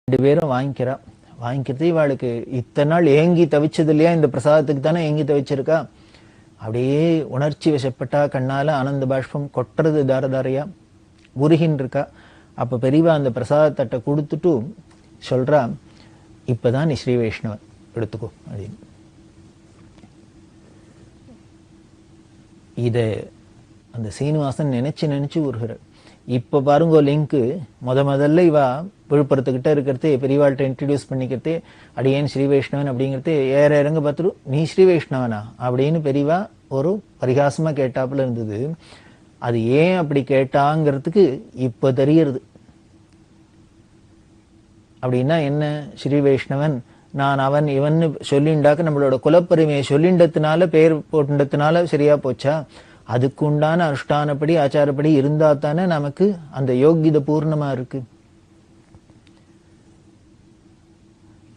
2 பேரும் வாங்கிக்கிறா. வாங்கிக்கிறது இவாளுக்கு இத்தனை நாள் ஏங்கி தவிச்சது இல்லையா, இந்த பிரசாதத்துக்கு தானே ஏங்கி தவிச்சிருக்கா. அப்படியே உணர்ச்சி வசப்பட்டா, கண்ணால ஆனந்த பாஷ்பம் கொட்டுறது தாரதாரையா, உருகின்னு இருக்கா. அப்ப பெரியவா அந்த பிரசாத தட்டை கொடுத்துட்டு சொல்றா, இப்பதான் நீ ஸ்ரீ வைஷ்ணவன் எடுத்துக்கோ அப்படின்னு. இத அந்த சீனிவாசன் நினைச்சு உருகிறார். இப்ப பாருங்க லிங்க், முதல்ல இவா விழுப்புரத்துக்கிட்ட இருக்கிறதே பெரியவாள்கிட்ட இன்ட்ரடியூஸ் பண்ணிக்கிறதே அடியேன் ஸ்ரீ வைஷ்ணவன் அப்படிங்கிறது ஏற இறங்க பார்த்துட்டு நீ ஸ்ரீ வைஷ்ணவனா அப்படின்னு பெரியவா ஒரு பரிகாசமா கேட்டாப்புல இருந்தது. அது ஏன் அப்படி கேட்டாங்கிறதுக்கு இப்ப தெரியறது. அப்படின்னா என்ன, ஸ்ரீ வைஷ்ணவன் நான் அவன் இவன் சொல்லிண்டாக்க நம்மளோட குலப்பெருமையை சொல்லிண்டதுனால பேர் போட்டுண்டதுனால சரியா போச்சா? அதுக்கு உண்டான அனுஷ்டானப்படி ஆச்சாரப்படி இருந்தா தானே நமக்கு அந்த யோகித பூர்ணமா இருக்கு.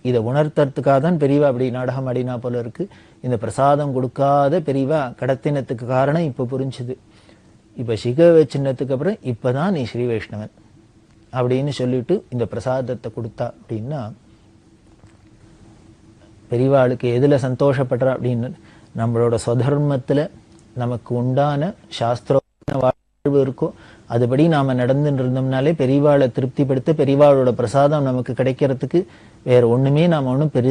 இதை உணர்த்துறதுக்காக தான் பெரியவா அப்படி நாடகம் ஆடினா போல இருக்கு. இந்த பிரசாதம் கொடுக்காத பெரியவா கடத்தினத்துக்கு காரணம் இப்ப புரிஞ்சுது. இப்ப சிக சின்னத்துக்கு அப்புறம் இப்பதான் நீ ஸ்ரீ வைஷ்ணவன் அப்படின்னு சொல்லிட்டு இந்த பிரசாதத்தை கொடுத்தா அப்படின்னா பெரியவாளுக்கு எதுல சந்தோஷப்படுறா அப்படின்னு, நம்மளோட ஸ்வதர்மத்துல நமக்கு உண்டான சாஸ்திர வாழ்வு இருக்கோ அதுபடி நாம நடந்துட்டு இருந்தோம்னாலே பெரியவாளை திருப்திப்படுத்த பெரியவாளோட பிரசாதம் நமக்கு கிடைக்கிறதுக்கு வேற ஒண்ணுமே நாம ஒண்ணும் பெரிய